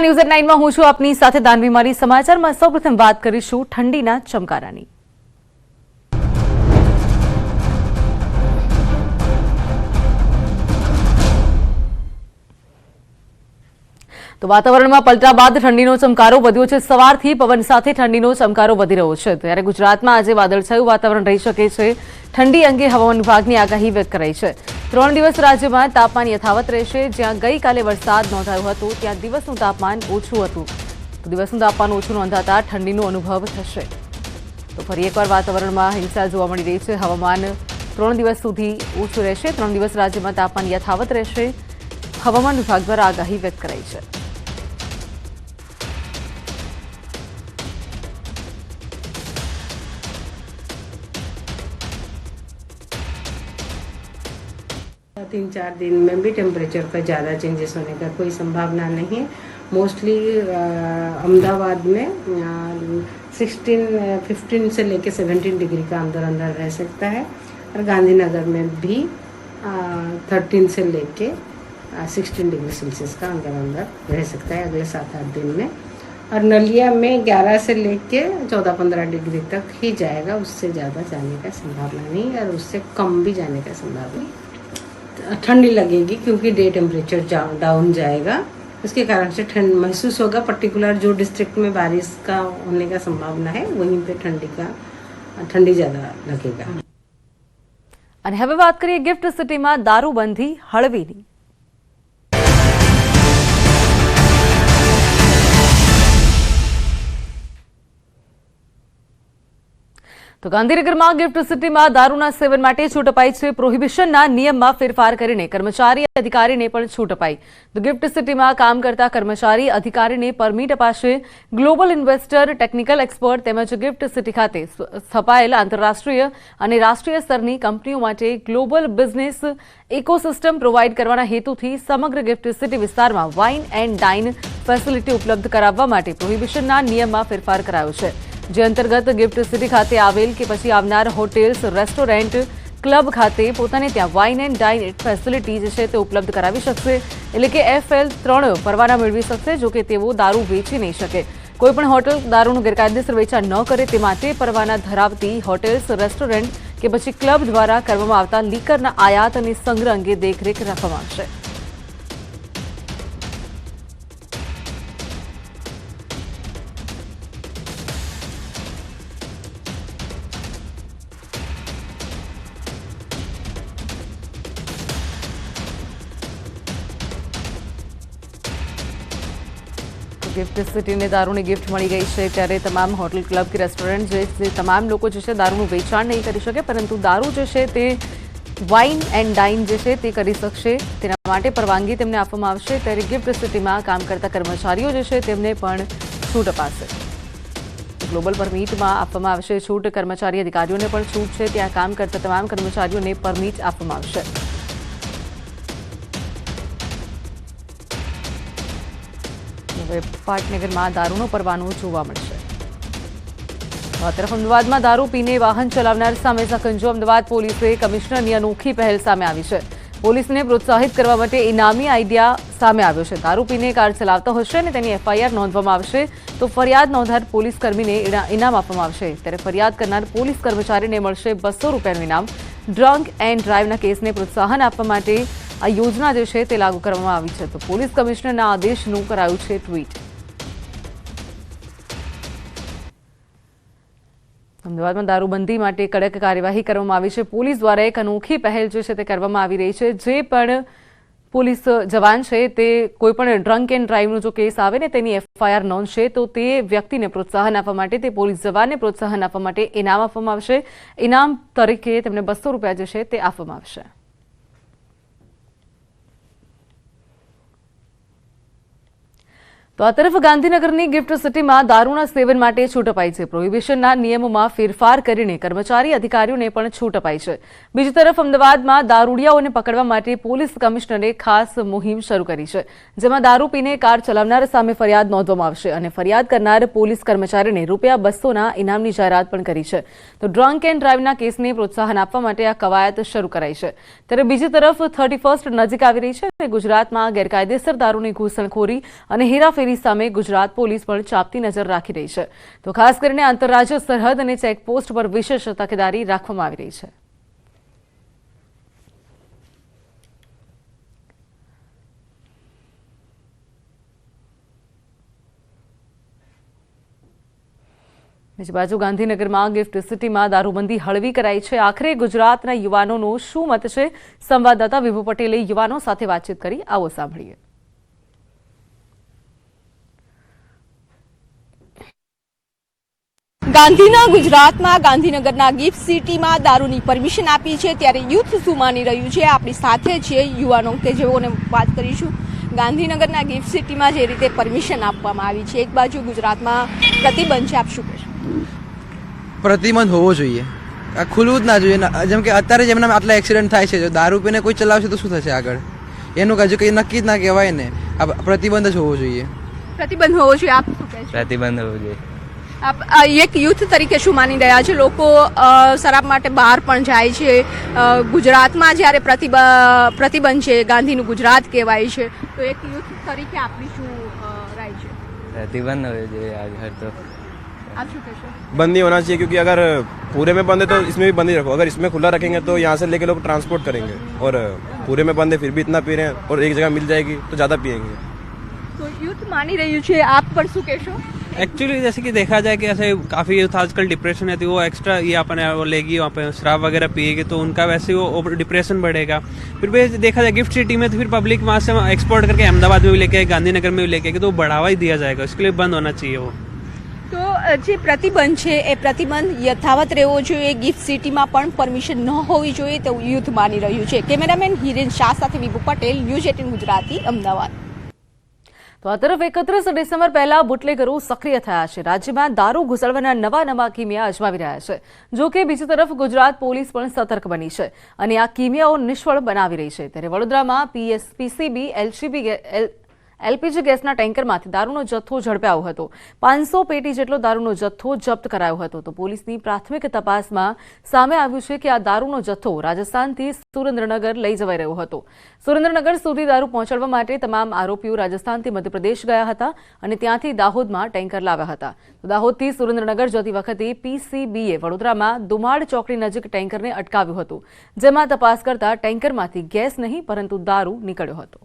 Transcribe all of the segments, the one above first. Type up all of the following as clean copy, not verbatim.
News at 9 માં હું છું આપની સાથે દાનવી મારી। સમાચારમાં સૌપ્રથમ વાત કરીશું ઠંડીના ચમકારાની। તો વાતાવરણમાં પલટા બાદ ઠંડીનો ચમકારો વધ્યો છે। સવારથી પવન સાથે ઠંડીનો ચમકારો વધી રહ્યો છે। ત્યારે ગુજરાતમાં આજે વાદળછાયું વાતાવરણ રહી શકે છે। ઠંડી અંગે હવામાન વિભાગની આગાહી વ્યક્ત કરાઈ છે। 3 દિવસ રાજ્યમાં તાપમાન યથાવત રહેશે। જ્યાં ગઈકાલે વરસાદ નોંધાયો હતો ત્યાં દિવસનું તાપમાન ઓછું હતું, તો દિવસનું તાપમાન ઓછું નોંધાતા ઠંડીનો અનુભવ થશે। તો ફરી એકવાર વાતાવરણમાં હિલચાલ જોવા મળી રહી છે। હવામાન 3 દિવસ સુધી ઓછું રહેશે। 3 દિવસ રાજ્યમાં તાપમાન યથાવત રહેશે, હવામાન વિભાગ દ્વારા આગાહી વ્યક્ત કરાઈ છે। तीन चार दिन में भी टेम्परेचर का ज़्यादा चेंजेस होने का कोई संभावना नहीं है। मोस्टली अहमदाबाद में 15 से लेके 17 डिग्री का अंदर रह सकता है और गांधीनगर में भी 13 से लेके 16 डिग्री सेल्सियस का अंदर रह सकता है अगले 7-8 दिन में। और नलिया में 11 से लेके 14-15 डिग्री तक ही जाएगा, उससे ज़्यादा जाने का संभावना नहीं और उससे कम भी जाने का संभावना नहीं। ठंडी लगेगी क्योंकि डे टेम्परेचर डाउन जाएगा, उसके कारण से ठंड महसूस होगा। पर्टिकुलर जो डिस्ट्रिक्ट में बारिश का होने का संभावना है वहीं पे ठंडी ज़्यादा लगेगा। અને હવે વાત કરીએ ગિફ્ટ સિટીમાં દારૂબંધી હળવીની। તો ગાંધીનગરમાં ગિફ્ટ સિટીમાં દારૂના સેવન માટે છૂટ અપાઈ છે। પ્રોહિબિશનના નિયમમાં ફેરફાર કરીને કર્મચારી અધિકારીને પણ છૂટ અપાઈ। તો ગિફ્ટ સિટીમાં કામ કરતા કર્મચારી અધિકારીને પરમિટ અપાશે। ગ્લોબલ ઇન્વેસ્ટર, ટેકનિકલ એક્સપર્ટ તેમજ ગિફ્ટ સિટી ખાતે સ્થપાયેલ આંતરરાષ્ટ્રીય અને રાષ્ટ્રીય સ્તરની કંપનીઓ માટે ગ્લોબલ બિઝનેસ ઇકોસિસ્ટમ પ્રોવાઇડ કરવાના હેતુથી સમગ્ર ગિફ્ટ સિટી વિસ્તારમાં વાઇન એન્ડ ડાઇન ફેસિલિટી ઉપલબ્ધ કરાવવા માટે પ્રોહિબિશનના નિયમમાં ફેરફાર કરાયો છે। જે અંતર્ગત ગિફ્ટ સિટી ખાતે આવેલ કે પછી આવનાર હોટેલ્સ, રેસ્ટોરન્ટ, ક્લબ ખાતે પોતાને ત્યાં વાઇન એન્ડ ડાઇન ફેસિલિટી જે છે તે ઉપલબ્ધ કરાવી શકશે। એટલે કે FL3 પરવાના મેળવી શકશે। જો કે તેઓ દારૂ વેચી નહીં શકે। કોઈપણ હોટેલ દારૂનું ગેરકાયદેસર વેચાણ ન કરે તે માટે પરવાના ધરાવતી હોટેલ્સ, રેસ્ટોરન્ટ કે પછી ક્લબ દ્વારા કરવામાં આવતા લીકરના આયાત અને સંગ્રહ અંગે દેખરેખ રાખવામાં આવશે। ગિફ્ટ સિટીને દારૂની ગિફ્ટ મળી ગઈ છે, ત્યારે તમામ હોટેલ, ક્લબ કે રેસ્ટોરન્ટ જે તમામ લોકો જે છે દારૂનું વેચાણ નહીં કરી શકે, પરંતુ દારૂ જે છે તે વાઇન એન્ડ ડાઇન જે છે તે કરી શકશે। તેના માટે પરવાનગી તેમને આપવામાં આવશે। ત્યારે ગિફ્ટ સિટીમાં કામ કરતા કર્મચારીઓ જે છે તેમને પણ છૂટ અપાશે। ગ્લોબલ પરમિટમાં આપવામાં આવશે છૂટ। કર્મચારી અધિકારીઓને પણ છૂટ છે। ત્યાં કામ કરતા તમામ કર્મચારીઓને પરમિટ આપવામાં આવશે। હવે પાટનગરમાં દારૂનો પરવાનો જોવા મળશે। આ તરફ અમદાવાદમાં દારૂ પીને વાહન ચલાવનાર સામે સકંજો। અમદાવાદ પોલીસે કમિશનરની અનોખી પહેલ સામે આવી છે। પોલીસને પ્રોત્સાહિત કરવા માટે ઇનામી આઈડિયા સામે આવ્યો છે। દારૂ પીને કાર ચલાવતો હશે અને તેની FIR નોંધવામાં આવશે તો ફરિયાદ નોંધાર પોલીસ કર્મીને ઇનામ આપવામાં આવશે। ત્યારે ફરિયાદ કરનાર પોલીસ કર્મચારીને મળશે 200 રૂપિયાનું ઇનામ। ડ્રંક એન્ડ ડ્રાઇવના કેસને પ્રોત્સાહન આપવા માટે આ યોજના જે છે તે લાગુ કરવામાં આવી છે। તો પોલીસ કમિશનરના આદેશનું કરાયું છે ટ્વીટ। અમદાવાદમાં દારૂબંધી માટે કડક કાર્યવાહી કરવામાં આવી છે। પોલીસ દ્વારા એક અનોખી પહેલ જે છે તે કરવામાં આવી રહી છે। જે પણ પોલીસ જવાન છે તે કોઈપણ ડ્રંક એન્ડ ડ્રાઇવનો જો કેસ આવે ને તેની FIR નોંધશે તો તે વ્યક્તિને પ્રોત્સાહન આપવા માટે, તે પોલીસ જવાનને પ્રોત્સાહન આપવા માટે ઇનામ આપવામાં આવશે। ઇનામ તરીકે તેમને 200 રૂપિયા જે છે તે આપવામાં આવશે। તો આ તરફ ગાંધીનગરની ગિફ્ટ સિટીમાં દારૂના સેવન માટે છૂટ અપાઈ છે। પ્રોહિબિશનના નિયમોમાં ફેરફાર કરીને કર્મચારી અધિકારીઓને પણ છૂટ અપાઈ છે। બીજી તરફ અમદાવાદમાં દારૂડિયાઓને પકડવા માટે પોલીસ કમિશનરે ખાસ મુહિમ શરૂ કરી છે। જેમાં દારૂ પીને કાર ચલાવનાર સામે ફરિયાદ નોંધવામાં આવશે અને ફરિયાદ કરનાર પોલીસ કર્મચારીને ₹200ના ઇનામની જાહેરાત પણ કરી છે। તો ડ્રંક એન્ડ ડ્રાઇવના કેસને પ્રોત્સાહન આપવા માટે આ કવાયત શરૂ કરાઈ છે। ત્યારે બીજી તરફ 31st નજીક આવી રહી છે। ગુજરાતમાં ગેરકાયદેસર દારૂની ઘૂસણખોરી અને હેરાફેરી તેની સામે ગુજરાત પોલીસ પણ ચાંપતી નજર રાખી રહી છે. તો ખાસ કરીને આંતરરાજ્ય સરહદ અને ચેકપોસ્ટ પર વિશેષ તકેદારી રાખવામાં આવી રહી છે. બીજી બાજુ ગાંધીનગરમાં ગિફ્ટ સિટીમાં દારૂબંધી હળવી કરાઈ છે. આખરે ગુજરાતના યુવાનોનો શું મત છે? સંવાદદાતા વિભુ પટેલે યુવાનો સાથે વાતચીત કરી. આવો સાંભળીએ. ગાંધીના ગુજરાતમાં ગાંધીનગરના ગિફ્ટ સિટીમાં દારૂની પરમિશન આપી છે, ત્યારે યુથ શું માની રહ્યું છે? આપણી સાથે છે યુવાનો કે જેઓને વાત કરીશું. ગાંધીનગરના ગિફ્ટ સિટીમાં જે રીતે પરમિશન આપવામાં આવી છે, એક બાજુ ગુજરાતમાં પ્રતિબંધ છે, આપ શું કહેશો? પ્રતિબંધ હોવો જોઈએ. આ ખુલવું જ ના જોઈએ. જેમ કે અત્યારે જેમના આટલા એક્સિડન્ટ થાય છે, જો દારૂ પીને કોઈ ચલાવશે તો શું થશે આગળ? એનું હજુ કંઈ નક્કી જ ના કહેવાય ને. આ પ્રતિબંધ જ હોવો જોઈએ. પ્રતિબંધ હોવો જોઈએ, આપ શું કહેશો? પ્રતિબંધ હોવો જોઈએ. આપ એક યુથ તરીકે શું માની રહ્યા છે? લોકો શરાબ માટે બહાર પણ જાય છે. ગુજરાતમાં જ્યારે પ્રતિબંધ છે, ગાંધીનું ગુજરાત કહેવાય છે, તો એક યુથ તરીકે આપની શું રાય છે? प्रतिबंध हो जाए आज हर तो आप શું કહેશો? बंद नहीं होना चाहिए, क्योंकि अगर पूरे में बंद है तो इसमें भी बंद ही रखो. अगर इसमें खुला रखेंगे तो यहाँ से लेके लोग ट्रांसपोर्ट करेंगे, और पूरे में बंद है फिर भी इतना पी रहे हैं, और एक जगह मिल जाएगी तो ज़्यादा पियेंगे. તો યુથ માની રહ્યું છે, આપ પર શું કહેશો? एक्चुअली जैसे कि देखा जाए कि ऐसे काफ़ी यूथ आजकल डिप्रेशन है, तो वो एक्स्ट्रा ये अपने वो लेगी, वहाँ पे शराब वगैरह पिएगी तो उनका वैसे वो डिप्रेशन बढ़ेगा. फिर भी देखा जाए गिफ्ट सिटी में तो फिर पब्लिक वहाँ से एक्सपोर्ट करके अहमदाबाद में भी लेके आए, गांधीनगर में भी लेके आए, तो बढ़ावा ही दिया जाएगा. इसके लिए बंद होना चाहिए वो. તો જે પ્રતિબંધ છે એ પ્રતિબંધ યથાવત રહેવો જોઈએ. ગિફ્ટ સિટીમાં પણ પરમિશન ન હોવી જોઈએ તેવું યુથ માની રહ્યું છે. કેમેરામેન હિરેન શાહ સાથે વિભુ પટેલ, ન્યૂઝ 18 ગુજરાતી, અમદાવાદ. તો આ તરફ 31 ડિસેમ્બર પહેલા બુટલેગરો સક્રિય થયા છે. રાજ્યમાં દારૂ ઘુસાડવાના નવા કિમિયા અજમાવી રહ્યા છે. જો કે બીજી તરફ ગુજરાત પોલીસ પણ સતર્ક બની છે અને આ કિમિયાઓ નિષ્ફળ બનાવી રહી છે. ત્યારે વડોદરામાં પીસીબી એલપીજી ગેસના ટેન્કરમાંથી દારૂનો જથ્થો ઝડપાયો હતો. 500 પેટી જેટલો દારૂનો જથ્થો જપ્ત કરાયો હતો. તો પોલીસની પ્રાથમિક તપાસમાં સામે આવ્યું છે કે આ દારૂનો જથ્થો રાજસ્થાનથી સુરેન્દ્રનગર લઈ જવાઈ રહ્યો હતો. સુરેન્દ્રનગર સુધી દારૂ પહોંચાડવા માટે તમામ આરોપીઓ રાજસ્થાનથી મધ્યપ્રદેશ ગયા હતા અને ત્યાંથી દાહોદમાં ટેન્કર લાવ્યા હતા. તો દાહોદથી સુરેન્દ્રનગર જતી વખતે પીસીબીએ વડોદરામાં દુમાડ ચોકડી નજીક ટેન્કરને અટકાવ્યું હતું, જેમાં તપાસ કરતા ટેન્કરમાંથી ગેસ નહીં પરંતુ દારૂ નીકળ્યો હતો.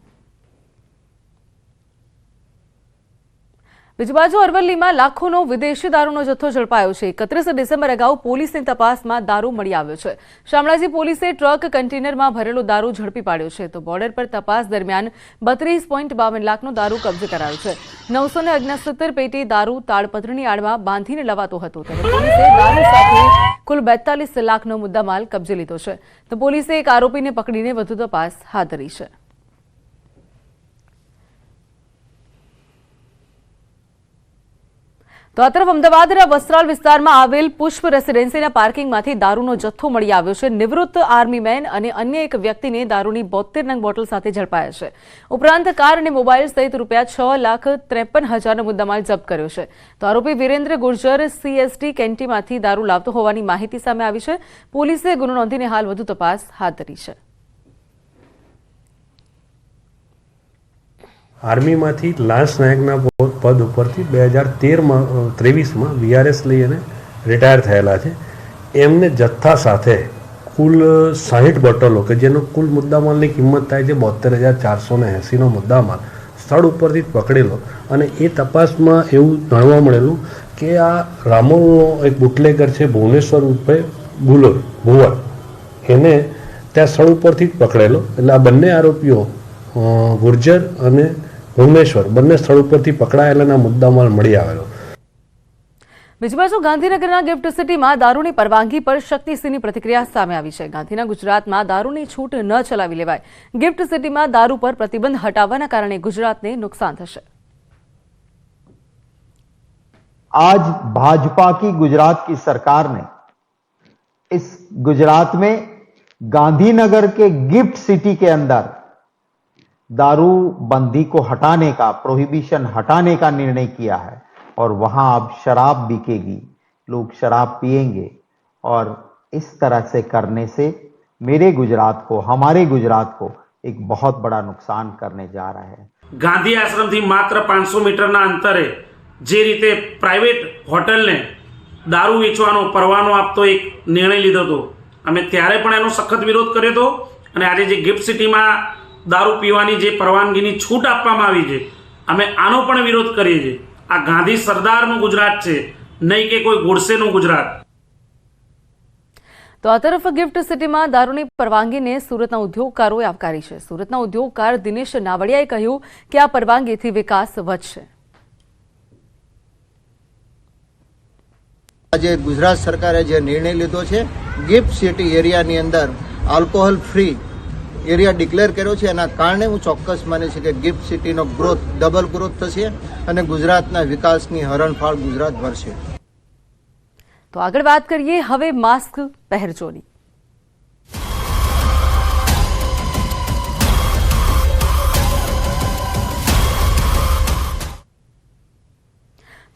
બીજી બાજુ અરવલ્લીમાં લાખોનો વિદેશી દારૂનો જથ્થો ઝડપાયો છે. 31 ડિસેમ્બર અગાઉ પોલીસની તપાસમાં દારૂ મળી આવ્યો છે. શામળાજી પોલીસે ટ્રક કન્ટેનરમાં ભરેલો દારૂ ઝડપી પાડ્યો છે. તો બોર્ડર પર તપાસ દરમિયાન 32.52 લાખનો દારૂ કબજે કરાયો છે. 969 પેટી દારૂ તાડપત્રની આડમાં બાંધીને લવાતો હતો. ત્યારે પોલીસે દારૂ સાથે કુલ 42 લાખનો મુદ્દામાલ કબજે લીધો છે. તો પોલીસે એક આરોપીને પકડીને વધુ તપાસ હાથ ધરી છે. તો આ તરફ અમદાવાદના વસ્ત્રાલ વિસ્તારમાં આવેલ પુષ્પ રેસિડેન્સીના પાર્કિંગમાંથી દારૂનો જથ્થો મળી આવ્યો છે. નિવૃત્ત આર્મીમેન અને અન્ય એક વ્યક્તિને દારૂની 72 નંગ બોટલ સાથે ઝડપાયા છે. ઉપરાંત કાર અને મોબાઈલ સહિત ₹6,53,000નો મુદ્દામાલ જપ્ત કર્યો છે. તો આરોપી વિરેન્દ્ર ગુર્જર સીએસટી કેન્ટીનમાંથી દારૂ લાવતો હોવાની માહિતી સામે આવી છે. પોલીસે ગુનો નોંધીને હાલ વધુ તપાસ હાથ ધરી છે. આર્મીમાંથી લાન્સ નાયકના પદ ઉપરથી 2023માં વીઆરએસ લઈ અને રિટાયર થયેલા છે. એમને જથ્થા સાથે કુલ 60 બોટલો કે જેનો કુલ મુદ્દામાલની કિંમત થાય છે 72,480નો મુદ્દામાલ સ્થળ ઉપરથી જ પકડેલો. અને એ તપાસમાં એવું જાણવા મળેલું કે આ રામોલનો એક બુટલેગર છે ભુવનેશ્વર ઉર્ફે ભુવર, એને ત્યાં સ્થળ ઉપરથી જ પકડેલો. એટલે આ બંને આરોપીઓ ગુર્જર અને ભુવનેશ્વર બંને સ્થળ ઉપરથી પકડાયેલાના મુદ્દામાલ મળી આવેલો. બીજી બાજુ ગાંધીનગરના ગિફ્ટ સિટીમાં દારૂની પરવાનગી પર શક્તિસિંહની પ્રતિક્રિયા સામે આવી છે. ગાંધીના ગુજરાતમાં દારૂની છૂટ ન ચલાવી લેવાય. ગિફ્ટ સિટીમાં દારૂ પર પ્રતિબંધ હટાવવાના કારણે ગુજરાતને नुकसान થશે. आज भाजपा की गुजरात की सरकार ने इस गुजरात में गांधीनगर के गिफ्ट सिटी के अंदर दारू बंदी को हटाने का, प्रोहिबिशन हटाने का निर्णय किया है और वहां अब शराब बिकेगी, लोग शराब पिएंगे. और इस तरह से करने से मेरे गुजरात को, हमारे गुजरात को एक बहुत बड़ा नुकसान करने जा रहा है. ગાંધી આશ્રમથી માત્ર 500 મીટરના અંતરે જે રીતે પ્રાઇવેટ હોટલને દારૂ વેચવાનો પરવાનો આપતો એક નિર્ણય લીધો હતો, અમે ત્યારે પણ એનો સખત વિરોધ કર્યો હતો. અને આજે જે ગિફ્ટ સિટીમાં દારૂ પીવાની જે પરવાનગીની છૂટ આપવામાં આવી છે, અમે આનો પણ વિરોધ કરીએ છીએ. આ ગાંધી સરદારનું ગુજરાત છે, નહીં કે કોઈ ગોડસેનું ગુજરાત. તો આ તરફ ગિફ્ટ સિટીમાં દારૂની પરવાનગીને સુરતના ઉદ્યોગકારોએ આવકારી છે. સુરતના ઉદ્યોગકાર દિનેશ નાવડિયાએ કહ્યું કે આ પરવાનગીથી વિકાસ વધશે. આજે ગુજરાત સરકારે જે નિર્ણય લીધો છે, ગિફ્ટ સિટી એરિયાની અંદર આલ્કોહોલ ફ્રી એરિયા ડિક્લેર કર્યો છે, એના કારણે હું ચોક્કસ માનું છું કે ગિફ્ટ સિટીનો ગ્રોથ ડબલ ગ્રોથ થશે અને ગુજરાતના વિકાસની હરણફાળ ગુજરાત ભરશે. તો આગળ વાત કરીએ હવે માસ્ક પહેરજોની.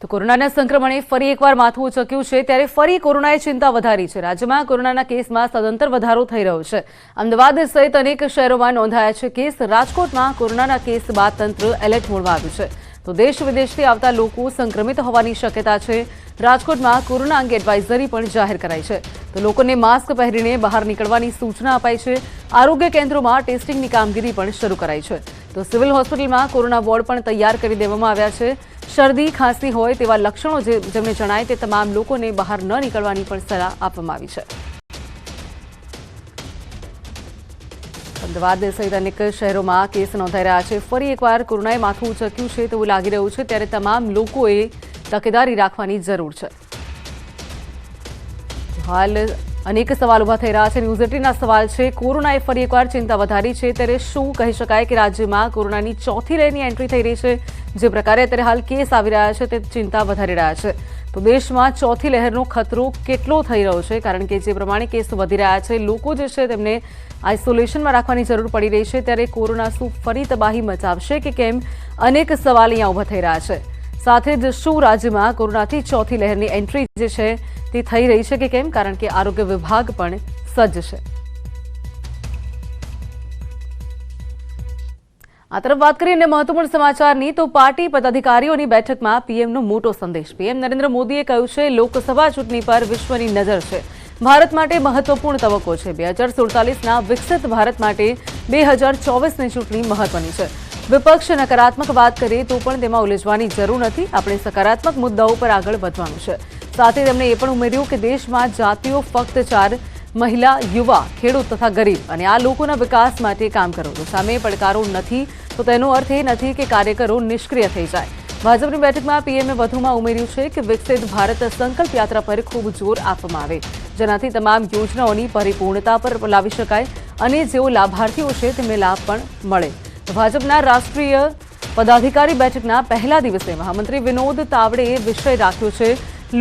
તો કોરોનાના સંક્રમણે ફરી એકવાર માથું ઉચક્યું છે, ત્યારે ફરી કોરોનાએ ચિંતા વધારી છે. રાજ્યમાં કોરોનાના કેસમાં સદંતર વધારો થઈ રહ્યો છે. અમદાવાદ સહિત અનેક શહેરોમાં નોંધાયા છે કેસ. રાજકોટમાં કોરોનાના કેસ બાદ તંત્ર એલર્ટ મોડમાં આવ્યું છે. તો દેશ વિદેશથી આવતા લોકો સંક્રમિત હોવાની શક્યતા છે. રાજકોટમાં કોરોના અંગે એડવાઇઝરી પણ જાહેર કરાઈ છે. તો લોકોને માસ્ક પહેરીને બહાર નીકળવાની સૂચના અપાઈ છે. આરોગ્ય કેન્દ્રોમાં ટેસ્ટિંગની કામગીરી પણ શરૂ કરાઈ છે. તો સિવિલ હોસ્પિટલમાં કોરોના વોર્ડ પણ તૈયાર કરી દેવામાં આવ્યા છે. શરદી ખાંસી હોય તેવા લક્ષણો જેમને જણાય તે તમામ લોકોને બહાર ન નીકળવાની પણ સલાહ આપવામાં આવી છે. અમદાવાદ સહિત અનેક શહેરોમાં કેસ નોંધાઈ રહ્યા છે. ફરી એકવાર કોરોનાએ માથું ઉચક્યું છે તેવું લાગી રહ્યું છે, ત્યારે તમામ લોકોએ તકેદારી રાખવાની જરૂર છે. હાલ અનેક સવાલ ઉભા થઈ રહ્યા છે. ન્યૂઝ 18ના સવાલ છે, કોરોનાએ ફરી એકવાર ચિંતા વધારી છે, ત્યારે શું કહી શકાય કે રાજ્યમાં કોરોનાની ચોથી લહેરની એન્ટ્રી થઈ રહી છે? જે પ્રકારે અત્યારે હાલ કેસ આવી રહ્યા છે તે ચિંતા વધારી રહ્યા છે. તો દેશમાં ચોથી લહેરનો ખતરો કેટલો થઈ રહ્યો છે? કારણ કે જે પ્રમાણે કેસ વધી રહ્યા છે, લોકો જે છે તેમને આઇસોલેશનમાં રાખવાની જરૂર પડી રહી છે, ત્યારે કોરોના શું ફરી તબાહી મચાવશે કે કેમ? અનેક સવાલ અહીંયા ઉભા થઈ રહ્યા છે. સાથે જ શું રાજ્યમાં કોરોનાથી ચોથી લહેરની એન્ટ્રી જે છે તે થઈ રહી છે કે કેમ? કારણ કે આરોગ્ય વિભાગ પણ સજ્જ છે. આ તરફ વાત કરીને મહત્વપૂર્ણ સમાચારની, તો પાર્ટી પદાધિકારીઓની બેઠકમાં પીએમનો મોટો સંદેશ. પીએમ નરેન્દ્ર મોદીએ કહ્યું છે, લોકસભા ચૂંટણી પર વિશ્વની નજર છે. ભારત માટે મહત્વપૂર્ણ તબક્કો છે. 2047ના વિકસિત ભારત માટે 2024ની ચૂંટણી મહત્વની છે. વિપક્ષ નકારાત્મક વાત કરે તો પણ તેમાં ઉલઝવાની જરૂર નથી. આપણે સકારાત્મક મુદ્દાઓ પર આગળ વધવાનું છે. સાથે તેમણે એ પણ ઉમેર્યું કે દેશમાં જાતિઓ ફક્ત 4: મહિલા, યુવા, ખેડૂત તથા ગરીબ, અને આ લોકોના વિકાસ માટે કામ કરો. તો સામે પડકારો નથી તો તેનો અર્થ એ નથી કે કાર્યકરો નિષ્ક્રિય થઈ જાય. ભાજપની બેઠકમાં પીએમએ વધુમાં ઉમેર્યું છે કે વિકસિત ભારત સંકલ્પ યાત્રા પર ખૂબ જોર આપવામાં આવે, જેનાથી તમામ યોજનાઓની પરિપૂર્ણતા પર લાવી શકાય અને જેઓ લાભાર્થીઓ છે તેમને લાભ પણ મળે. તો ભાજપના રાષ્ટ્રીય પદાધિકારી બેઠકના પહેલા દિવસે મહામંત્રી વિનોદ તાવડેએ વિષય રાખ્યો છે,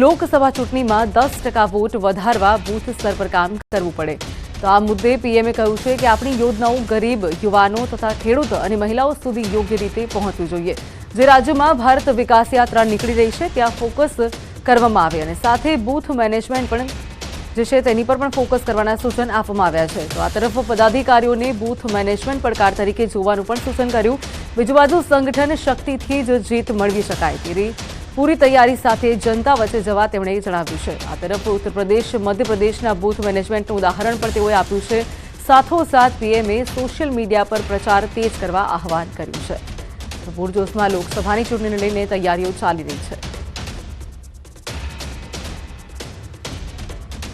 લોકસભા ચૂંટણીમાં 10% વોટ વધારવા બૂથ સ્તર પર કામ કરવું પડે. તો આ મુદ્દે પીએમએ કહ્યું છે કે આપણી યોજનાઓ ગરીબ, યુવાનો તથા ખેડૂતો અને મહિલાઓ સુધી યોગ્ય રીતે પહોંચવી જોઈએ. જે રાજ્યોમાં ભારત વિકાસ યાત્રા નીકળી રહી છે ત્યાં ફોકસ કરવામાં આવે અને સાથે બૂથ મેનેજમેન્ટ પણ જે છે તેની પર પણ ફોકસ કરવાના સૂચન આપવામાં આવ્યા છે. તો આ તરફ પદાધિકારીઓને બૂથ મેનેજમેન્ટ પડકાર તરીકે જોવાનું પણ સૂચન કર્યું. બીજી બાજુ સંગઠન શક્તિથી જ જીત મેળવી શકાય તેવી પૂરી તૈયારી સાથે જનતા વચ્ચે જવા તેમણે જણાવ્યું છે. આ તરફ ઉત્તર પ્રદેશ, મધ્યપ્રદેશના બૂથ મેનેજમેન્ટનું ઉદાહરણ પણ તેઓએ આપ્યું છે. સાથોસાથ પીએમએ સોશિયલ મીડિયા પર પ્રચાર તેજ કરવા આહવાન કર્યું છે. પૂરજોશમાં લોકસભાની ચૂંટણીને લઈને તૈયારીઓ ચાલી રહી છે.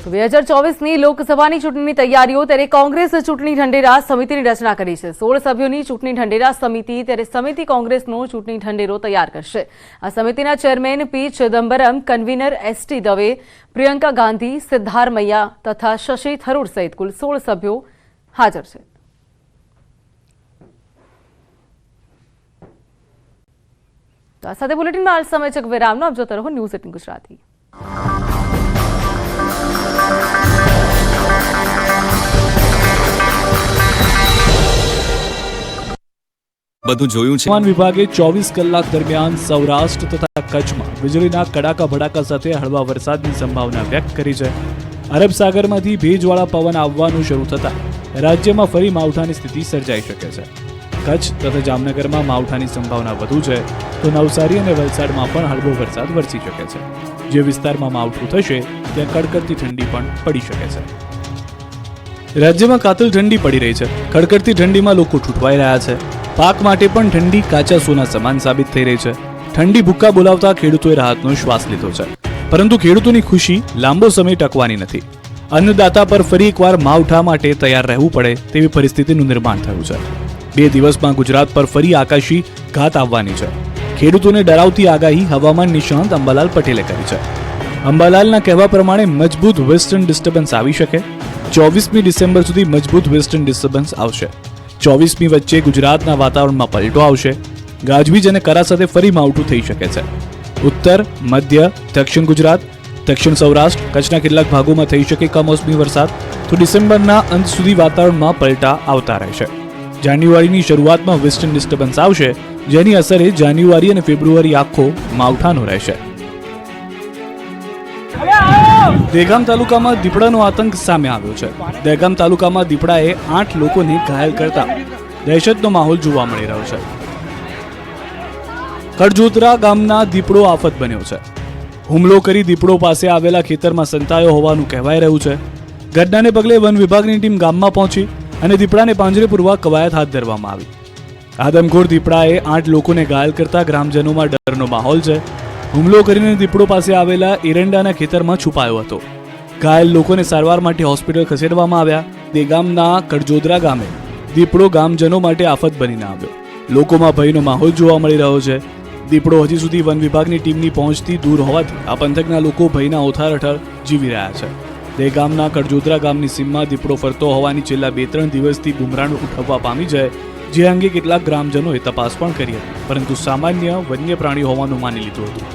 2024ની લોકસભાની ચૂંટણીની તૈયારીઓ, ત્યારે કોંગ્રેસ ચૂંટણી ઢંઢેરા સમિતિની રચના કરી છે. 16 સભ્યોની ચૂંટણી ઢંઢેરા સમિતિ, ત્યારે સમિતિ કોંગ્રેસનો ચૂંટણી ઢંઢેરો તૈયાર કરશે. આ સમિતિના ચેરમેન પી ચિદમ્બરમ, કન્વીનર એસટી દવે, પ્રિયંકા ગાંધી, સિદ્ધાર્થ મૈયા તથા શશી થરૂર સહિત કુલ 16 સભ્યો હાજર છે. તો આ સાથે બુલેટિનમાં હાલ સમય છે વિરામનો. આપ જોતા રહો ન્યૂઝ 18 ગુજરાતી. બધું જોયું છે. હવામાન વિભાગે 24 કલાક દરમિયાન સૌરાષ્ટ્ર તથા કચ્છમાં વીજળીના કડાકા ભડાકા સાથે હળવા વરસાદની સંભાવના વ્યક્ત કરી છે. અરબ સાગરમાંથી ભેજવાળા પવન આવવાનું શરૂ થતાં રાજ્યમાં ફરી માવઠાની સ્થિતિ સર્જાઈ શકે છે. કચ્છ તથા જામનગરમાં માવઠાની સંભાવના વધુ છે, તો નવસારી અને વલસાડમાં પણ હળવો વરસાદ વરસી શકે છે. જે વિસ્તારમાં માવઠું થશે ત્યાં કડકડતી ઠંડી પણ પડી શકે છે. રાજ્યમાં કાતિલ ઠંડી પડી રહી છે. કડકડતી ઠંડીમાં લોકો ઠૂંઠવાઈ રહ્યા છે. પાક માટે પણ ઠંડી કાચા સોના સમાન સાબિત થઈ રહી છે. ઠંડી ભૂક્કા બોલાવતા ખેડૂતોએ રાહતનો શ્વાસ લીધો છે, પરંતુ ખેડૂતોની ખુશી લાંબો સમય ટકવાની નથી. અન્નદાતા પર ફરી એકવાર માવઠા માટે તૈયાર રહેવું પડે તેવી પરિસ્થિતિનું નિર્માણ થયું છે. 2 દિવસમાં ગુજરાત પર ફરી આકાશી ઘાત આવવાની છે. ખેડૂતોને ડરાવતી આગાહી હવામાન નિષ્ણાંત અંબાલાલ પટેલે કરી છે. અંબાલાલના કહેવા પ્રમાણે મજબૂત વેસ્ટર્ન ડિસ્ટર્બન્સ આવી શકે. 24મી ડિસેમ્બર સુધી મજબૂત વેસ્ટર્ન ડિસ્ટર્બન્સ આવશે. 24મી વચ્ચે ગુજરાતના વાતાવરણમાં પલટો આવશે. ગાજવીજ અને કરા સાથે ફરી માવઠું થઈ શકે છે. ઉત્તર, મધ્ય, દક્ષિણ ગુજરાત, દક્ષિણ સૌરાષ્ટ્ર, કચ્છના કેટલાક ભાગોમાં થઈ શકે કમોસમી વરસાદ. તો ડિસેમ્બરના અંત સુધી વાતાવરણમાં પલટા આવતા રહેશે. જાન્યુઆરીની શરૂઆતમાં વેસ્ટર્ન ડિસ્ટર્બન્સ આવશે, જેની અસરે જાન્યુઆરી અને ફેબ્રુઆરી આખો માવઠાનો રહેશે. દહેગામ તાલુકામાં દીપડાનો આતંક સામે આવ્યો છે. દહેગામ તાલુકામાં દીપડાએ 8 લોકોને ઘાયલ કરતા દહેશતનો માહોલ જોવા મળી રહ્યો છે. કડજોતરા ગામના દીપડો આફત બન્યો છે. હુમલો કરી દીપડો પાસે આવેલા ખેતરમાં સંતાયો હોવાનું કહેવાઈ રહ્યું છે. ઘટનાને પગલે વન વિભાગની ટીમ ગામમાં પહોંચી અને દીપડાને પાંજરે પૂરવા કવાયત હાથ ધરવામાં આવી. આદમખોર દીપડાએ 8 લોકોને ઘાયલ કરતા ગ્રામજનોમાં ડરનો માહોલ છે. હુમલો કરીને દીપડો પાસે આવેલા એરંડાના ખેતરમાં છુપાયો હતો. ઘાયલ લોકોને સારવાર માટે હોસ્પિટલ ખસેડવામાં આવ્યા. દહેગામના કડજોદરા ગામે દીપડો ગામજનો માટે આફત બનીને આવ્યો. લોકોમાં ભયનો માહોલ જોવા મળી રહ્યો છે. દીપડો હજી સુધી વન વિભાગની ટીમની પહોંચથી દૂર હોવાથી આ પંથકના લોકો ભયના ઓથાર અઠાર જીવી રહ્યા છે. દહેગામના કડજોદરા ગામની સીમમાં દીપડો ફરતો હોવાની છેલ્લા 2-3 દિવસથી બુમરાણ ઉઠાવવા પામી છે, જે અંગે કેટલાક ગ્રામજનોએ તપાસ પણ કરી હતી, પરંતુ સામાન્ય વન્ય પ્રાણી હોવાનું માની લીધું હતું.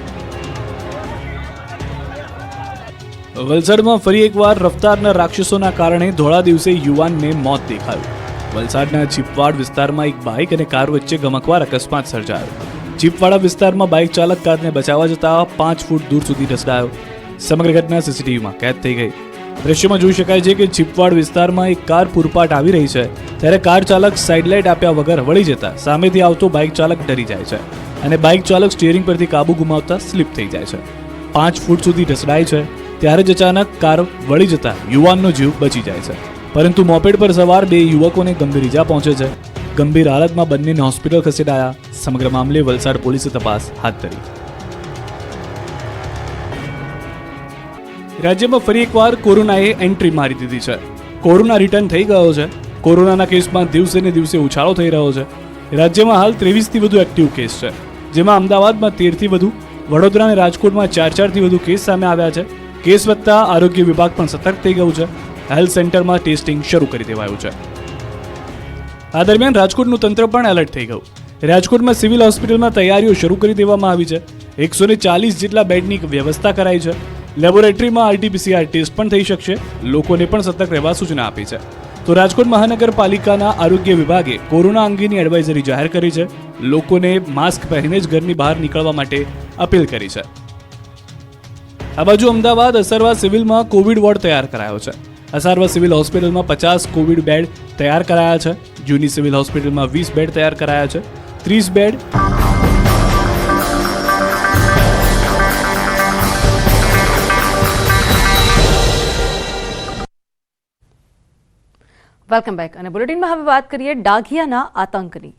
વલસાડમાં ફરી એકવાર રફતારના રાક્ષસોના કારણે ધોળા દિવસે યુવાનને મોત દેખાયું. વલસાડના ચીપવાડ વિસ્તારમાં એક બાઇક અને કાર વચ્ચે ગમકવાર અકસ્માત સર્જાયો. ચીપવાડા વિસ્તારમાં બાઇક ચાલક કારને બચાવવા જતા 5 ફૂટ દૂર સુધી ઢસડાયો. સમગ્ર ઘટના સીસીટીવીમાં કેદ થઈ ગઈ. દ્રશ્યમાં જોઈ શકાય છે કે ચીપવાડ વિસ્તારમાં એક કાર પૂરપાટ આવી રહી છે, ત્યારે કાર ચાલક સાઇડ લાઇટ આપ્યા વગર વળી જતા સામેથી આવતો બાઇક ચાલક ડરી જાય છે અને બાઇક ચાલક સ્ટીયરિંગ પરથી કાબુ ગુમાવતા સ્લીપ થઈ જાય છે. 5 ફૂટ સુધી ઢસડાય છે, ત્યારે જ અચાનક કાર વળી જતા યુવાનનો જીવ બચી જાય છે, પરંતુ મોપેડ પર સવાર 2 યુવકોને ગંભીર ઈજા પહોંચે છે. ગંભીર હાલતમાં બંનેને હોસ્પિટલ ખસેડાયા. સમગ્ર મામલે વલસાડ પોલીસે તપાસ હાથ ધરી. રાજ્યમાં ફરી એકવાર કોરોનાએ એન્ટ્રી મારી દીધી છે. કોરોના રિટર્ન થઈ ગયો છે. કોરોનાના કેસમાં દિવસે ને દિવસે ઉછાળો થઈ રહ્યો છે. રાજ્યમાં હાલ 23થી વધુ એક્ટિવ કેસ છે, જેમાં અમદાવાદમાં 13થી વધુ, વડોદરા અને રાજકોટમાં 4-4થી વધુ કેસ સામે આવ્યા છે. કેસ વધતા આરોગ્ય વિભાગ પણ સતર્ક થઈ ગયું છે. હેલ્થ સેન્ટરમાં ટેસ્ટિંગ શરૂ કરી દેવાયું છે. આ દરમિયાન રાજકોટનું તંત્ર પણ એલર્ટ થઈ ગયું. રાજકોટમાં સિવિલ હોસ્પિટલમાં તૈયારીઓ શરૂ કરી દેવામાં આવી છે. 140 જેટલા બેડની વ્યવસ્થા કરાઈ છે. લેબોરેટરીમાં RT-PCR ટેસ્ટ પણ થઈ શકશે. લોકોને પણ સતર્ક રહેવા સૂચના આપી છે. તો રાજકોટ મહાનગરપાલિકાના આરોગ્ય વિભાગે કોરોના અંગેની એડવાઇઝરી જાહેર કરી છે. લોકોને માસ્ક પહેરીને જ ઘરની બહાર નીકળવા માટે અપીલ કરી છે. આ બાજુ અમદાવાદ અસરવા સિવિલમાં કોવિડ વોર્ડ તૈયાર કરાયો છે. અસારવા સિવિલ હોસ્પિટલમાં 50 કોવિડ બેડ તૈયાર કરાયા છે. જૂની સિવિલ હોસ્પિટલમાં 20 બેડ તૈયાર કરાયા છે. 30 બેડ વેલકમ બેક. અને બુલેટિનમાં હવે વાત કરીએ ડાઘિયાના આતંકની.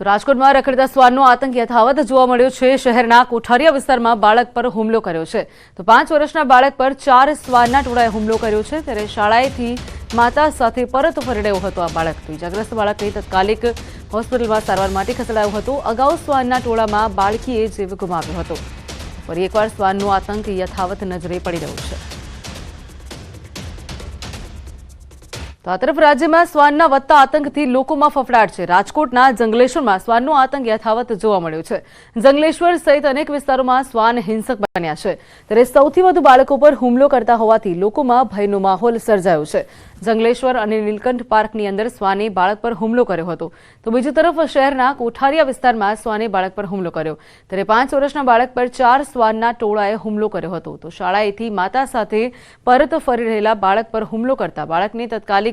તો રાજકોટમાં રખડતા શ્વાનનો આતંક યથાવત જોવા મળ્યો છે. શહેરના કોઠારિયા વિસ્તારમાં બાળક પર હુમલો કર્યો છે. તો 5 વર્ષના બાળક પર 4 શ્વાનના ટોળાએ હુમલો કર્યો છે. ત્યારે શાળાએથી માતા સાથે પરત ફરી રહ્યો હતો આ બાળક. તો ઇજાગ્રસ્ત બાળકને તાત્કાલિક હોસ્પિટલમાં સારવાર માટે ખસેડાયો હતો. અગાઉ શ્વાનના ટોળામાં બાળકીએ જીવ ગુમાવ્યો હતો. ફરી એકવાર શ્વાનનો આતંક યથાવત નજરે પડી રહ્યો છે. તો આ તરફ રાજ્યમાં શ્વાનના વધતા આતંકથી લોકોમાં ફફડાટ છે. રાજકોટના જંગલેશ્વરમાં શ્વાનનો આતંક યથાવત જોવા મળ્યો છે. જંગલેશ્વર સહિત અનેક વિસ્તારોમાં શ્વાન હિંસક બન્યા છે. ત્યારે સૌથી વધુ બાળકો પર હુમલો કરતા હોવાથી લોકોમાં ભયનો માહોલ સર્જાયો છે. જંગલેશ્વર અને નીલકંઠ પાર્કની અંદર શ્વાને બાળક પર હુમલો કર્યો હતો. તો બીજી તરફ શહેરના કોઠારિયા વિસ્તારમાં શ્વાને બાળક પર હુમલો કર્યો. ત્યારે 5 વર્ષના બાળક પર 4 શ્વાનના ટોળાએ હુમલો કર્યો હતો. તો શાળાએથી માતા સાથે પરત ફરી રહેલા બાળક પર હુમલો કરતા બાળકને તાત્કાલિક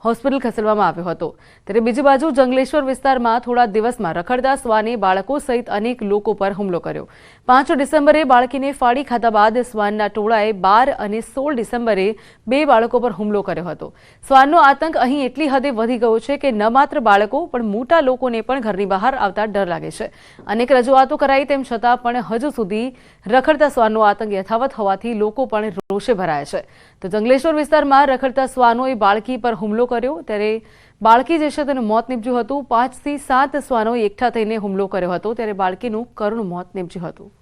હોસ્પિટલ ખસેડવામાં આવ્યો હતો. ત્યારે બીજી બાજુ જંગલેશ્વર વિસ્તારમાં થોડા દિવસમાં રખડતા શ્વાને બાળકો સહિત અનેક લોકો પર હુમલો કર્યો. 5 ડિસેમ્બરે બાળકીને ફાડી ખાધા બાદ શ્વાનના ટોળાએ 12 અને 16 ડિસેમ્બરે 2 બાળકો પર હુમલો કર્યો હતો. શ્વાનનો આતંક અહીં એટલી હદે વધી ગયો છે કે ન માત્ર બાળકો પણ મોટા લોકોને પણ ઘરની બહાર આવતા ડર લાગે છે. અનેક રજૂઆતો કરાઈ તેમ છતાં પણ હજુ સુધી રખડતા શ્વાનનો આતંક યથાવત હોવાથી લોકો પણ રોષે ભરાયા છે. તો જંગલેશ્વર વિસ્તારમાં રખડતા શ્વાનોએ બાળકી પર હુમલો કર્યો. ત્યારે બાળકી જે છે તેનું મોત નીપજ્યું હતું. 5 થી 7 શ્વાનોએ એકઠા થઈને હુમલો કર્યો હતો. ત્યારે બાળકીનું કરુણ મોત નીપજ્યું હતું.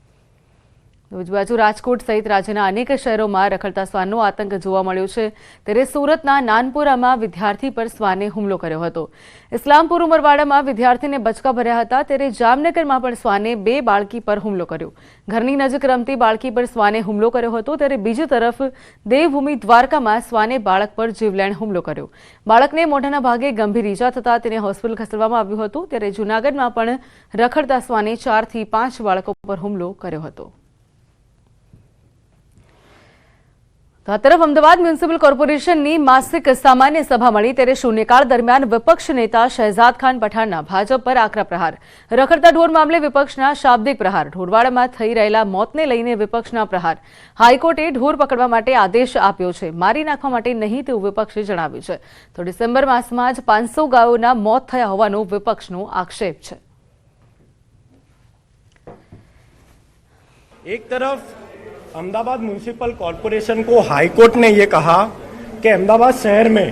બીજી બાજુ રાજકોટ સહિત રાજ્યના અનેક શહેરોમાં રખડતા શ્વાનનો આતંક જોવા મળ્યો છે. ત્યારે સુરતના નાનપુરામાં વિદ્યાર્થી પર શ્વાને હુમલો કર્યો હતો. ઇસ્લામપુર ઉમરવાડામાં વિદ્યાર્થીને બચકા ભર્યા હતા. ત્યારે જામનગરમાં પણ શ્વાને 2 બાળકી પર હુમલો કર્યો. ઘરની નજીક રમતી બાળકી પર શ્વાને હુમલો કર્યો હતો. ત્યારે બીજી તરફ દેવભૂમિ દ્વારકામાં શ્વાને બાળક પર જીવલેણ હુમલો કર્યો. બાળકને મોઢાના ભાગે ગંભીર ઈજા થતા તેને હોસ્પિટલ ખસેડવામાં આવ્યું હતું. ત્યારે જૂનાગઢમાં પણ રખડતા શ્વાને 4 થી 5 બાળકો પર હુમલો કર્યો હતો. તો આ તરફ અમદાવાદ મ્યુનિસિપલ કોર્પોરેશનની માસિક સામાન્ય સભા મળી. ત્યારે શૂન્યકાળ દરમિયાન વિપક્ષ નેતા શહેજાદ ખાન પઠાણના ભાજપ પર આકરા પ્રહાર. રખડતા ઢોર મામલે વિપક્ષના શાબ્દિક પ્રહાર. ઢોરવાડામાં થઈ રહેલા મોતને લઈને વિપક્ષના પ્રહાર. હાઈકોર્ટે ઢોર પકડવા માટે આદેશ આપ્યો છે, મારી નાખવા માટે નહીં તેવું વિપક્ષે જણાવ્યું છે. તો ડિસેમ્બર માસમાં જ 500 ગાયોના મોત થયા હોવાનો વિપક્ષનો આક્ષેપ છે. एक तरफ अहमदाबाद म्यूनिसिपल कॉरपोरेशन को हाई कोर्ट ने ये कहा कि अहमदाबाद शहर में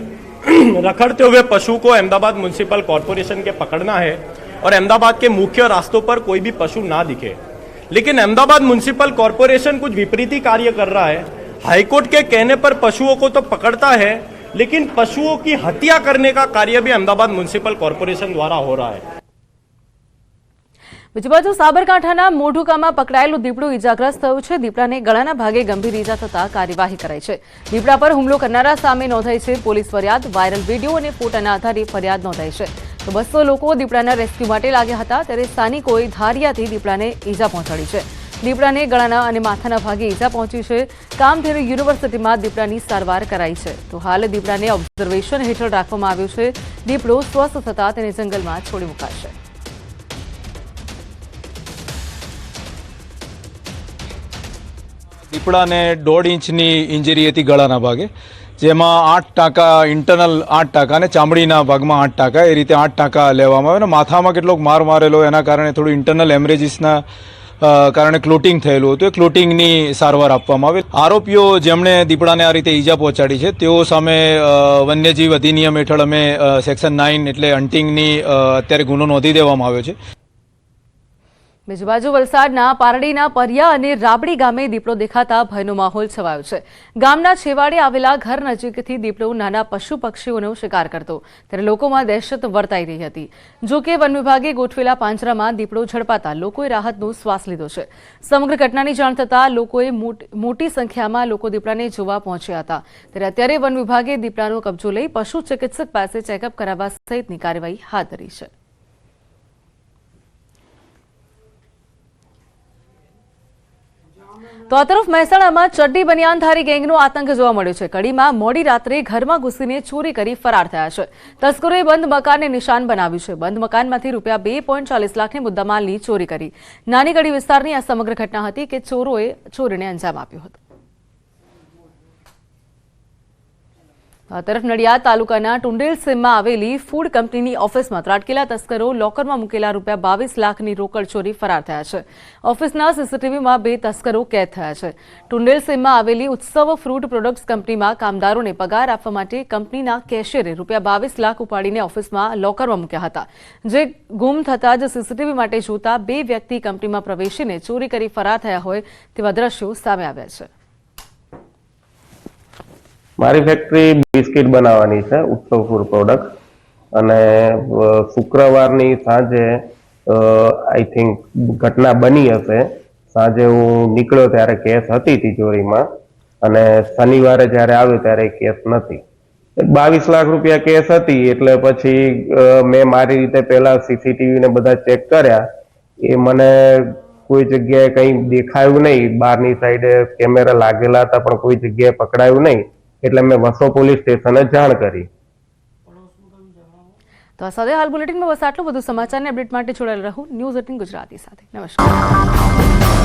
रखड़ते हुए पशु को अहमदाबाद म्यूनिसिपल कॉरपोरेशन के पकड़ना है और अहमदाबाद के मुख्य रास्तों पर कोई भी पशु ना दिखे. लेकिन अहमदाबाद म्यूनिसिपल कॉरपोरेशन कुछ विपरीत कार्य कर रहा है. हाईकोर्ट के कहने पर पशुओं को तो पकड़ता है, लेकिन पशुओं की हत्या करने का कार्य भी अहमदाबाद म्यूनिसिपल कॉरपोरेशन द्वारा हो रहा है. બીજી બાજુ સાબરકાંઠાના મોઢુકામાં પકડાયેલું દીપડું ઈજાગ્રસ્ત થયું છે. દીપડાને ગળાના ભાગે ગંભીર ઈજા થતા કાર્યવાહી કરાઈ છે. દીપડા પર હુમલો કરનારા સામે નોંધાઈ છે પોલીસ ફરિયાદ. વાયરલ વિડીયો અને ફોટાના આધારે ફરિયાદ નોંધાઈ છે. તો 200 લોકો દીપડાના રેસ્ક્યુ માટે લાગ્યા હતા. ત્યારે સ્થાનિકોએ ધારિયાથી દીપડાને ઈજા પહોંચાડી છે. દીપડાને ગળાના અને માથાના ભાગે ઈજા પહોંચી છે. કામધેનુ યુનિવર્સિટીમાં દીપડાની સારવાર કરાઈ છે. તો હાલ દીપડાને ઓબ્ઝર્વેશન હેઠળ રાખવામાં આવ્યું છે. દીપડો સ્વસ્થ થતા તેને જંગલમાં છોડી મુકાશે. દીપડાને 1.5 ઇંચની ઇન્જરી હતી ગળાના ભાગે, જેમાં 8 ટાંકા ઇન્ટરનલ 8 ટાંકા અને ચામડીના ભાગમાં 8 ટાંકા, એ રીતે 8 ટાંકા લેવામાં આવ્યા. માથામાં કેટલોક માર મારેલો, એના કારણે થોડું ઇન્ટરનલ હેમરેજીસના કારણે ક્લોટિંગ થયેલું હતું. એ ક્લોટિંગની સારવાર આપવામાં આવી. આરોપીઓ જેમણે દીપડાને આ રીતે ઈજા પહોંચાડી છે તેઓ સામે વન્યજીવ અધિનિયમ હેઠળ અમે સેક્શન 9 એટલે હન્ટિંગની અત્યારે ગુનો નોંધી દેવામાં આવ્યો છે. બીજી બાજુ વલસાડના પારડીના પરિયા અને રાબડી ગામે દીપડો દેખાતા ભયનો માહોલ છવાયો છે. ગામના છેવાડે આવેલા ઘર નજીકથી દીપડો નાના પશુ પક્ષીઓનો શિકાર કરતો. ત્યારે લોકોમાં દહેશત વર્તાઈ રહી હતી. જો કે વન વિભાગે ગોઠવેલા પાંજરામાં દીપડો ઝડપાતા લોકોએ રાહતનો શ્વાસ લીધો છે. સમગ્ર ઘટનાની જાણ થતાં લોકોએ મોટી સંખ્યામાં લોકો દીપડાને જોવા પહોંચ્યા હતા. ત્યારે અત્યારે વન વિભાગે દીપડાનો કબજો લઈ પશુ ચિકિત્સક પાસે ચેકઅપ કરાવવા સહિતની કાર્યવાહી હાથ ધરી છે. તો આ તરફ મહેસાણામાં ચડ્ડી બનિયાનધારી ગેંગનો આતંક જોવા મળ્યો છે. કડીમાં મોડી રાત્રે ઘરમાં ઘૂસીને ચોરી કરી ફરાર થયા છે. તસ્કરોએ બંધ મકાનને નિશાન બનાવ્યું છે. બંધ મકાનમાંથી ₹2.40 લાખની મુદ્દામાલની ચોરી કરી. નાની કડી વિસ્તારની આ સમગ્ર ઘટના હતી કે ચોરોએ ચોરીને અંજામ આપ્યો હતો. આ તરફ નડિયાદ તાલુકાના ટુંડેલ સીમમાં આવેલી ફૂડ કંપનીની ઓફિસમાં ત્રાટકેલા તસ્કરો લોકરમાં મૂકેલા ₹22 લાખની રોકડ ચોરી ફરાર થયા છે. ઓફિસના સીસીટીવીમાં 2 તસ્કરો કેદ થયા છે. ટુંડેલ સીમમાં આવેલી ઉત્સવ ફ્રૂટ પ્રોડક્ટ્સ કંપનીમાં કામદારોને પગાર આપવા માટે કંપનીના કેશિયરે ₹22 લાખ ઉપાડીને ઓફિસમાં લોકરમાં મૂક્યા હતા. જે ગુમ થતા જ સીસીટીવી માટે જોતા 2 વ્યક્તિ કંપનીમાં પ્રવેશીને ચોરી કરી ફરાર થયા હોય તેવા દ્રશ્યો સામે આવ્યા છે. મારી ફેક્ટરી બિસ્કિટ બનાવવાની છે, ઉત્સવપુર પ્રોડક્ટ. અને શુક્રવારની સાંજે આઈ થિંક ઘટના બની હશે. સાંજે હું નીકળ્યો ત્યારે કેસ હતી તિજોરીમાં, અને શનિવારે જ્યારે આવ્યો ત્યારે કેસ નથી. 22 લાખ રૂપિયા કેસ હતી. એટલે પછી મેં મારી રીતે પહેલા સીસીટીવી ને બધા ચેક કર્યા. એ મને કોઈ જગ્યાએ કંઈ દેખાયું નહીં. બહારની સાઈડે કેમેરા લાગેલા હતા પણ કોઈ જગ્યાએ પકડાયું નહીં. એટલે મેં વસો પોલીસ સ્ટેશને જાણ કરી. તો આ સાથે હાલ બુલેટિનમાં બસ આટલું. વધુ સમાચારની અપડેટ માટે જોડાયેલ રહો ન્યૂઝ 18 ગુજરાતી સાથે. નમસ્કાર.